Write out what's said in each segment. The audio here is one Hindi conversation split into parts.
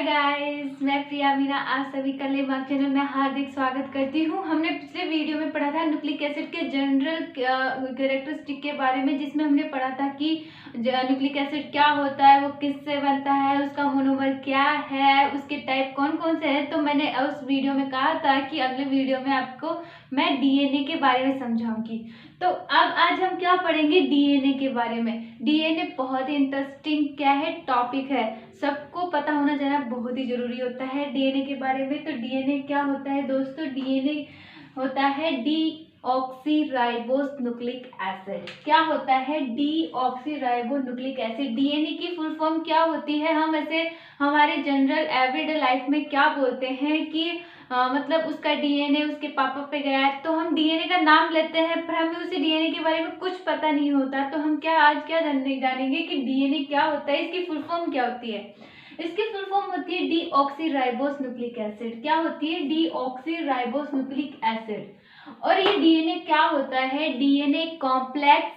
गाइस, मैं प्रिया मीना आप सभी का लेमार्क चैनल में हार्दिक स्वागत करती हूँ। हमने पिछले वीडियो में पढ़ा था न्यूक्लिक एसिड के जनरल कैरेक्टरिस्टिक के बारे में, जिसमें हमने पढ़ा था कि न्यूक्लिक एसिड क्या होता है, वो किससे बनता है, उसका मोनोमर क्या है, उसके टाइप कौन कौन से हैं। तो मैंने उस वीडियो में कहा था कि अगले वीडियो में आपको मैं डीएनए के बारे में समझाऊंगी। तो अब आज हम क्या पढ़ेंगे, डीएनए के बारे में। डीएनए बहुत ही इंटरेस्टिंग क्या है टॉपिक है, सबको पता होना जाना बहुत ही जरूरी होता है डीएनए के बारे में। तो डीएनए क्या होता है दोस्तों? डीएनए होता है डीऑक्सीराइबोस न्यूक्लिक एसिड। क्या होता है? Deoxyribo nucleic acid. डीएनए की फुल फॉर्म क्या होती है? हम ऐसे हमारे जनरल एवरीडे लाइफ में क्या बोलते हैं कि मतलब उसका डीएनए उसके पापा पे गया है, तो हम डीएनए का नाम लेते हैं, पर हमें उसे डीएनए के बारे में कुछ पता नहीं होता। तो हम आज क्या जानेंगे कि डीएनए क्या होता है, इसकी फुल फॉर्म क्या होती है। इसकी फुल फॉर्म होती है डीऑक्सीराइबोस न्यूक्लिक एसिड। क्या होती है? Deoxyribose nucleic acid. और ये डीएनए क्या होता है? डीएनए कॉम्प्लेक्स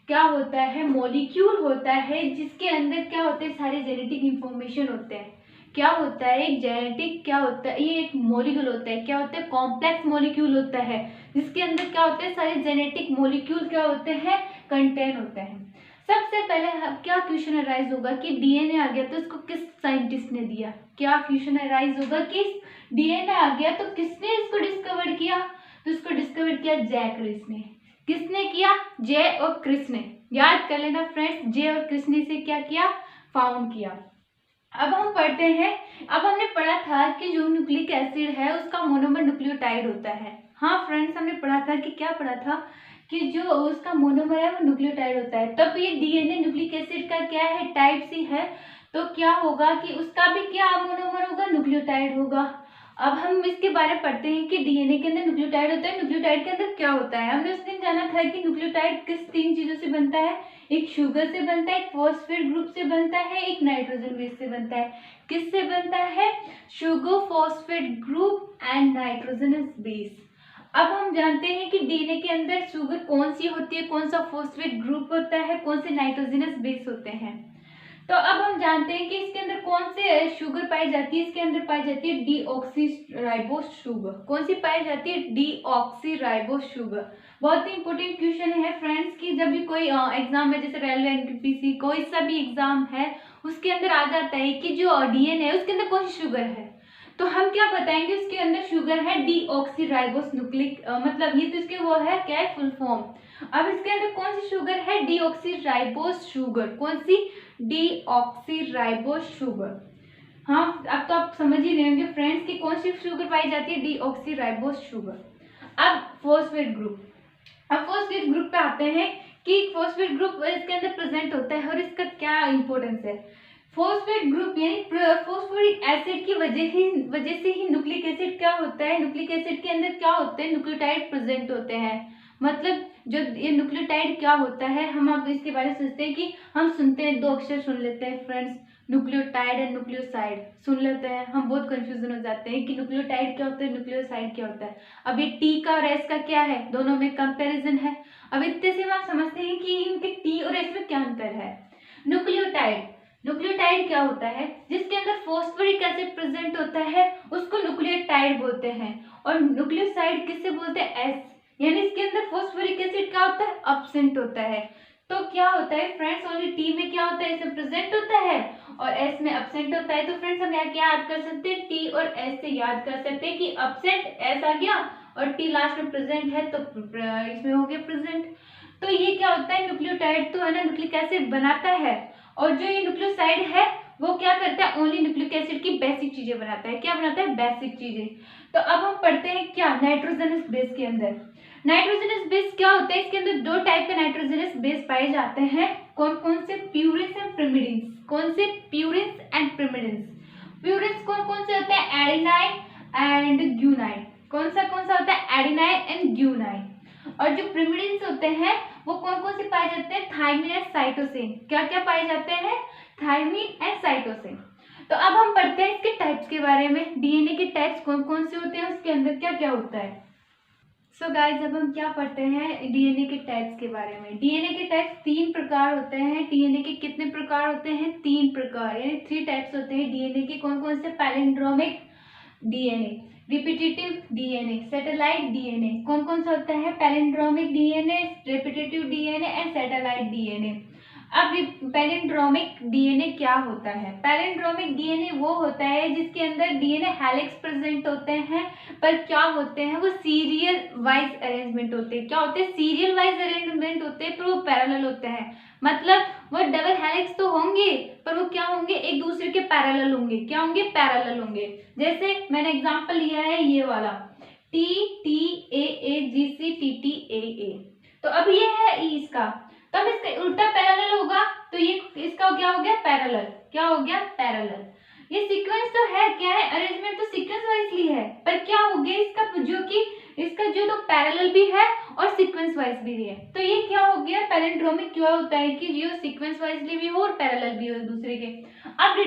क्या होता है? मॉलिक्यूल होता है, जिसके अंदर क्या होते हैं? सारे जेनेटिक इंफॉर्मेशन होते हैं। क्या होता है? एक जेनेटिक क्या होता है? ये एक मॉलिक्यूल होता है। क्या होता है? कॉम्प्लेक्स मॉलिक्यूल होता है, जिसके अंदर क्या होते हैं? सारे जेनेटिक मॉलिक्यूल क्या होते हैं? कंटेन होते हैं। सबसे पहले क्या क्वेश्चन अराइज होगा कि डीएनए आ गया तो इसको किस साइंटिस्ट ने दिया? क्या क्वेश्चन अराइज होगा कि डीएनए आ गया तो किसने इसको डिस्कवर किया? तो इसको डिस्कवर किया जे क्रिस ने। किसने किया? जे और क्रिस ने। याद कर लेना फ्रेंड्स, जे और क्रिस ने से क्या किया? फाउंड किया। अब हम पढ़ते हैं। अब हमने पढ़ा था कि जो न्यूक्लिक एसिड है उसका मोनोमर न्यूक्लियोटाइड होता है। हाँ फ्रेंड्स, हमने पढ़ा था कि क्या पढ़ा था कि जो उसका मोनोमर है वो न्यूक्लियोटाइड होता है। तब ये डीएनए न्यूक्लिक एसिड का क्या है? टाइप सी है। तो क्या होगा कि उसका भी क्या मोनोमर होगा? न्यूक्लियोटाइड होगा। अब हम इसके बारे में पढ़ते हैं कि डीएनए के अंदर न्यूक्लियोटाइड होता है। न्यूक्लियोटाइड के अंदर क्या होता है? हमने उस दिन जाना था कि न्यूक्लियोटाइड किस तीन चीजों से बनता है। एक शुगर से बनता है, एक फॉस्फेट ग्रुप से बनता है, एक नाइट्रोजन बेस से बनता है। किससे बनता है? Sugar, phosphate group and nitrogenous base. अब हम जानते हैं कि डीएनए के अंदर शुगर कौन सी होती है, कौन सा फॉस्फेट ग्रुप होता है, कौन से नाइट्रोजनस बेस होते हैं। तो अब हम जानते हैं कि इसके अंदर कौन से शुगर पाई जाती है। इसके अंदर पाई जाती है डीऑक्सीराइबोस शुगर। कौन सी पाई जाती है? Deoxyribose sugar. बहुत ही इंपॉर्टेंट क्वेश्चन है फ्रेंड्स कि जब भी कोई एग्जाम में, जैसे रेलवे, एनटीपीसी, कोई सा भी एग्जाम है, उसके अंदर आ जाता है कि जो डीएनए है उसके अंदर कौन सी शुगर है। तो हम क्या बताएंगे? उसके अंदर शुगर है डीऑक्सीराइबोस न्यूक्लिक, मतलब ये तो इसके वो है क्या है? Full form. अब इसके अंदर कौन सी शुगर है? Deoxyribose sugar. कौन सी? Deoxyribose sugar. हाँ, अब तो आप समझ ही गए होंगे फ्रेंड्स कि कौन सी शुगर पाई जाती है? Deoxyribose sugar. अब फॉस्फेट ग्रुप। अब फॉस्फेट ग्रुप पे आते हैं कि फॉस्फेट ग्रुप इसके अंदर प्रेजेंट होता है और इसका क्या इंपॉर्टेंस है। फॉस्फेट ग्रुप यानी फॉस्फोरिक एसिड की वजह से ही न्यूक्लिक एसिड क्या होता है? न्यूक्लिक एसिड के अंदर क्या होते हैं? न्यूक्लियोटाइड प्रेजेंट होते हैं। मतलब जो ये न्यूक्लियोटाइड क्या होता है, हम अब इसके बारे में सोचते हैं कि हम सुनते हैं, दो अक्षर सुन लेते हैं फ्रेंड्स, न्यूक्लियोटाइड एंड न्यूक्लियोसाइड सुन लेते हैं, हम बहुत कंफ्यूजन हो जाते हैं कि न्यूक्लियोटाइड क्या होता है, न्यूक्लियोसाइड क्या होता है। अब ये टी का और एस का क्या है? दोनों में कंपैरिजन है। अब इतने से आप समझते हैं कि इनके टी और एस में क्या अंतर है। न्यूक्लियोटाइड क्या होता है? जिसके अंदर फॉस्फोरिक एसिड प्रेजेंट होता है उसको न्यूक्लियोटाइड बोलते हैं। और न्यूक्लियोसाइड किससे बोलते हैं? एस, यानी इसके अंदर फॉस्फोरिक एसिड क्या होता है? अब्सेंट होता है। तो क्या होता है फ्रेंड्स? ओनली टी में क्या होता है? इसमें प्रेजेंट होता है और एस में अब्सेंट होता है। तो फ्रेंड्स हम यहाँ क्या याद कर सकते हैं? टी और एस से याद कर सकते हैं कि अब्सेंट एस आ गया और टी लास्ट में प्रेजेंट है तो इसमें हो गया प्रेजेंट। तो ये क्या होता है? न्यूक्लियोटाइड तो है ना, न्यूक्लिक एसिड बनाता है, और जो ये न्यूक्लियोसाइड है वो क्या करता है? ओनली न्यूक्लिक एसिड की बेसिक चीजें बनाता है। क्या बनाता है? बेसिक चीजें। तो अब हम पढ़ते हैं क्या नाइट्रोजनस बेस के अंदर। नाइट्रोजनस बेस क्या होता है? इसके अंदर दो टाइप के नाइट्रोजनस बेस पाए जाते हैं। कौन कौन से? Purines and pyrimidines. कौन से? Purines and pyrimidines. प्यूरिन्स कौन कौन से होते हैं? Adenine and guanine. कौन सा होता है? Adenine and guanine. और जो पिरिमिडिन्स होते हैं वो कौन कौन से पाए जाते हैं? Thymine and cytosine. क्या क्या पाए जाते हैं? Thymine and cytosine. तो अब हम पढ़ते हैं इसके टाइप्स के बारे में। डीएनए के टाइप्स कौन कौन से होते हैं, उसके अंदर क्या क्या होता है। सो गाइस, अब हम क्या पढ़ते हैं डीएनए के टाइप्स के बारे में। डीएनए के टाइप्स 3 प्रकार होते हैं। डीएनए के कितने प्रकार होते हैं? 3 प्रकार, यानी 3 टाइप्स होते हैं डीएनए के। कौन कौन से? Palindromic DNA, repetitive DNA, satellite DNA. कौन कौन सा होता है? Palindromic DNA, repetitive DNA and satellite DNA. अब पैलिंड्रोमिक डीएनए क्या होता है? पैलिंड्रोमिक डीएनए वो होता है जिसके अंदर डीएनए हेलिक्स प्रेजेंट होते हैं, पर क्या होते हैं वो सीरियल वाइज अरेंजमेंट होते हैं। क्या होते हैं? सीरियल वाइज अरेंजमेंट होते हैं, पर वो पैरेलल होते हैं। मतलब वो डबल हेलिक्स तो होंगे, पर वो क्या होंगे? एक दूसरे के पैरेलल होंगे। क्या होंगे? पैरेलल होंगे। जैसे मैंने एग्जांपल लिया है ये वाला, T T A A G C T T A A. तो अब ये है ई इसका, तब इसका उल्टा पैरेलल होगा, तो ये इसका क्या हो गया? पैरेलल। क्या हो गया? पैरेलल। ये सीक्वेंस तो है, क्या है? अरेंजमेंट तो सीक्वेंस वाइजली है, पर क्या हो गया इसका जो तो पैरेलल भी है और सीक्वेंस वाइज भी है। तो ये क्या हो गया? पैलिंड्रोमिक क्या होता है कि जो सीक्वेंस वाइजली भी हो और पैरेलल भी हो एक दूसरे के। अब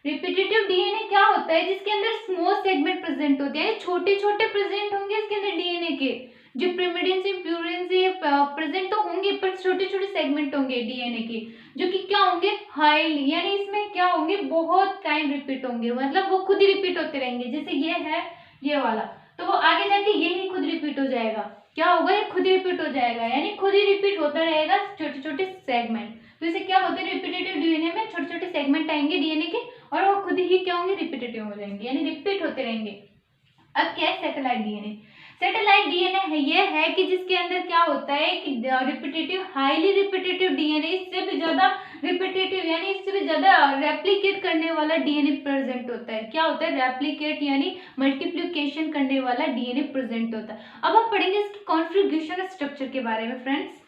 रिपीटेटिव डीएनए क्या होता है? जिसके अंदर स्मॉल सेगमेंट प्रेजेंट होते हैं, छोटे छोटे प्रेजेंट होंगे इसके अंदर डीएनए के। जो प्रिमिडिन से प्यूरिन से प्रेजेंट तो होंगे, पर छोटे छोटे सेगमेंट होंगे डीएनए के, जो कि क्या होंगे? हाईली, यानी इसमें क्या होंगे? बहुत टाइम रिपीट होंगे, मतलब वो खुद ही रिपीट होते रहेंगे। जैसे ये है ये वाला, तो वो आगे जाके ये ही खुद रिपीट हो जाएगा। क्या होगा? ये खुद ही रिपीट हो जाएगा, यानी खुद ही रिपीट होता रहेगा छोटे छोटे सेगमेंट। तो इसे क्या होता है? रिपीटेटिव डीएनए में छोटे छोटे सेगमेंट आएंगे डीएनए के, और वो खुद ही क्या होंगे? रिपीटेटिव हो जाएंगे, यानी रिपीट होते रहेंगे। अब क्या है? Satellite DNA. सैटेलाइट डीएनए है ये है कि जिसके अंदर क्या होता है कि रिपीटेटिव, हाईली रिपीटेटिव डीएनए, इससे भी ज्यादा रिपीटेटिव यानी इससे भी ज्यादा रेप्लिकेट करने वाला डीएनए प्रेजेंट होता है। क्या होता है? रेप्लिकेट यानी मल्टीप्लिकेशन करने वाला डीएनए प्रेजेंट होता है। अब हम पढ़ेंगे इसकी कॉन्फ़िगरेशन और स्ट्रक्चर के बारे में फ्रेंड्स।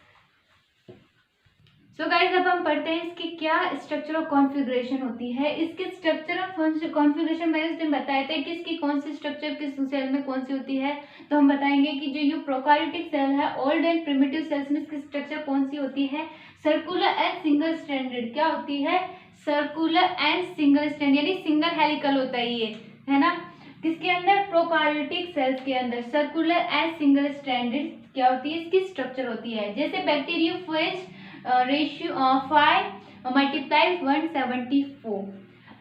सो गाइज, अब हम पढ़ते हैं इसकी क्या स्ट्रक्चर और कॉन्फ़िगरेशन होती है। इसके स्ट्रक्चर और कॉन्फ़िगरेशन मैंने उस दिन बताया था कि इसकी कौन सी स्ट्रक्चर किस सेल में कौन सी होती है। तो हम बताएंगे कि जो ये प्रोकैरियोटिक सेल है, ओल्ड एंड प्रिमिटिव सेल्स में इसकी स्ट्रक्चर कौन सी होती है? Circular and single stranded. क्या होती है? सर्कुलर एंड सिंगल स्ट्रैंड, यानी सिंगल हेलिकल होता है ये, है ना। किसके अंदर? प्रोकैरियोटिक सेल्स के अंदर सर्कुलर एंड सिंगल स्ट्रैंडेड क्या होती है? इसकी स्ट्रक्चर होती है। जैसे बैक्टीरियोफेज रेशियो 5 मल्टीप्लाई 174।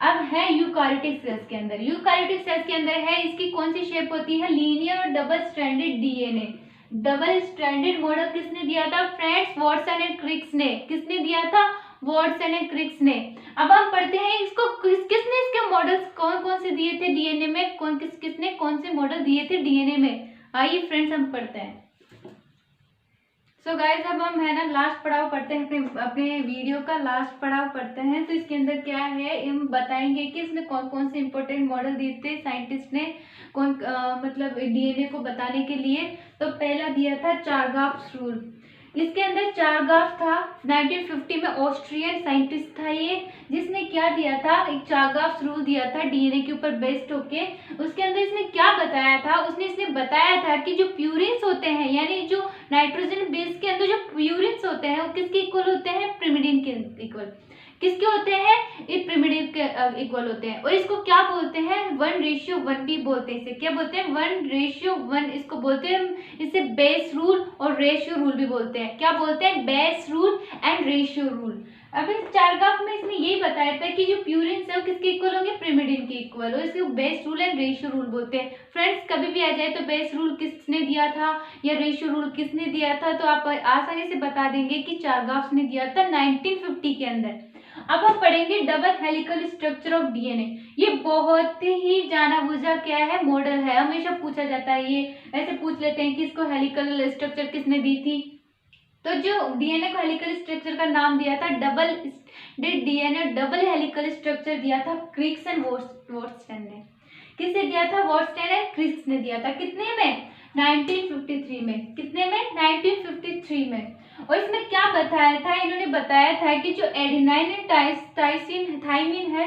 अब है यूकारियोटिक सेल्स के अंदर। यूकारियोटिक सेल्स के अंदर है, इसकी कौन सी शेप होती है? लीनियर और double stranded DNA. Double stranded model किसने दिया था फ्रेंड्स? वॉटसन एंड क्रिक्स ने। किसने दिया था? वॉटसन एंड क्रिक्स ने। अब हम पढ़ते हैं इसको किसने इसके मॉडल्स कौन कौन से दिए थे डीएनए में, किसने कौन से मॉडल दिए थे डीएनए में। आइए फ्रेंड्स हम पढ़ते हैं। सो गाइज, अब हम है ना लास्ट पड़ाव पढ़ते हैं, अपने वीडियो का लास्ट पड़ाव पढ़ते हैं। तो इसके अंदर क्या है, हम बताएंगे कि इसमें कौन कौन से इंपॉर्टेंट मॉडल दिए थे साइंटिस्ट ने, मतलब डीएनए को बताने के लिए। तो पहला दिया था चारगाफ रूल। इसके अंदर चारगाफ था, 1950 में ऑस्ट्रियन साइंटिस्ट था ये, जिसने क्या दिया था? एक चारगाफ रूल दिया था डीएनए के ऊपर बेस्ड होके। उसके अंदर इसने क्या बताया था? इसने बताया था कि जो प्यूरिन्स होते हैं, यानी जो नाइट्रोजन बेस के अंदर जो प्यूरिन्स होते हैं, वो किसके इक्वल होते हैं? प्रिमिडिन के इक्वल। किसके होते हैं? ये प्रिमिटिव के इक्वल होते हैं। और इसको क्या बोलते हैं? 1:1 भी बोलते हैं। इसे क्या बोलते हैं? 1:1 इसको बोलते हैं। इसे बेस रूल और रेशियो रूल भी बोलते हैं। क्या बोलते हैं? Base rule and ratio rule. अब इस चारगाफ में इसने यही बताया था कि जो प्यूरिन्स है वो किसके इक्वल होंगे? प्रिमिडिन के इक्वल। और इसको base rule and ratio rule बोलते हैं। फ्रेंड्स, कभी भी आ जाए तो बेस रूल किसने दिया था या रेशियो रूल किसने दिया था, तो आप आसानी से बता देंगे कि चारगाफ ने दिया था 1950 के अंदर। अब हम पढ़ेंगे double helical structure of DNA. ये बहुत ही जाना बुझा क्या है? मॉडल है, हमेशा पूछा जाता है। ये ऐसे पूछ लेते हैं कि इसको हेलिकल स्ट्रक्चर किसने दी थी। तो जो डीएनए को हेलिकल स्ट्रक्चर का नाम दिया था double DNA double helical structure दिया था क्रिक्स एंड वॉटसन ने। किसने दिया था? वॉटसन एंड क्रिक्स ने दिया था। कितने में? 1953 में। कितने में? 1953 में। और इसमें क्या बताया था? इन्होंने बताया था कि जो एडेनाइन एंड थाइमिन है,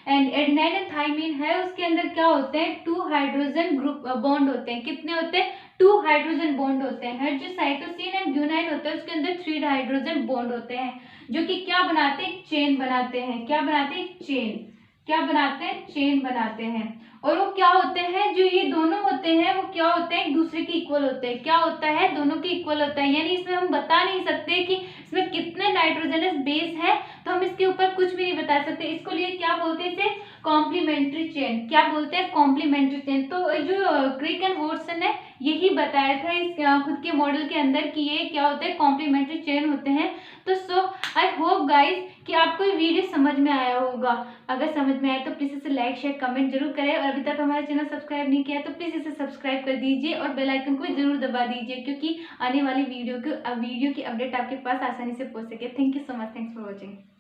एडेनाइन एंड थाइमिन है, उसके अंदर क्या होते हैं? 2 हाइड्रोजन ग्रुप बॉन्ड होते हैं। कितने होते हैं? 2 हाइड्रोजन बॉन्ड होते हैं। जो साइटोसिन एंड ग्यूनाइन होता है उसके अंदर 3 हाइड्रोजन बॉन्ड होते हैं, जो कि क्या बनाते हैं? चेन बनाते हैं। क्या बनाते हैं? चेन। क्या बनाते हैं, चेन बनाते हैं। और वो क्या होते हैं, जो ये दोनों होते हैं वो क्या होते हैं, एक दूसरे के इक्वल होते हैं। क्या होता है, दोनों के इक्वल होता है, यानी इसमें हम बता नहीं सकते कि इसमें कितने नाइट्रोजनस बेस है, तो हम इसके ऊपर कुछ भी नहीं बता सकते। इसको लिए क्या बोलते हैं, इसे कॉम्प्लीमेंट्री चेन। क्या बोलते हैं, कॉम्प्लीमेंट्री चेन। तो जो क्रिक एंड वॉटसन है यही बताया था इस खुद के मॉडल के अंदर कि ये क्या होते हैं, कॉम्प्लीमेंट्री चेन होते हैं। तो सो आई होप गाइज कि आपको ये वीडियो समझ में आया होगा। अगर समझ में आया तो प्लीज़ इसे लाइक शेयर कमेंट जरूर करें, और अभी तक हमारा चैनल सब्सक्राइब नहीं किया है तो प्लीज़ इसे सब्सक्राइब कर दीजिए और बेल आइकन को भी जरूर दबा दीजिए, क्योंकि आने वाली वीडियो की अपडेट आपके पास आसानी से पहुंच सके। Thank you so much, thanks for watching.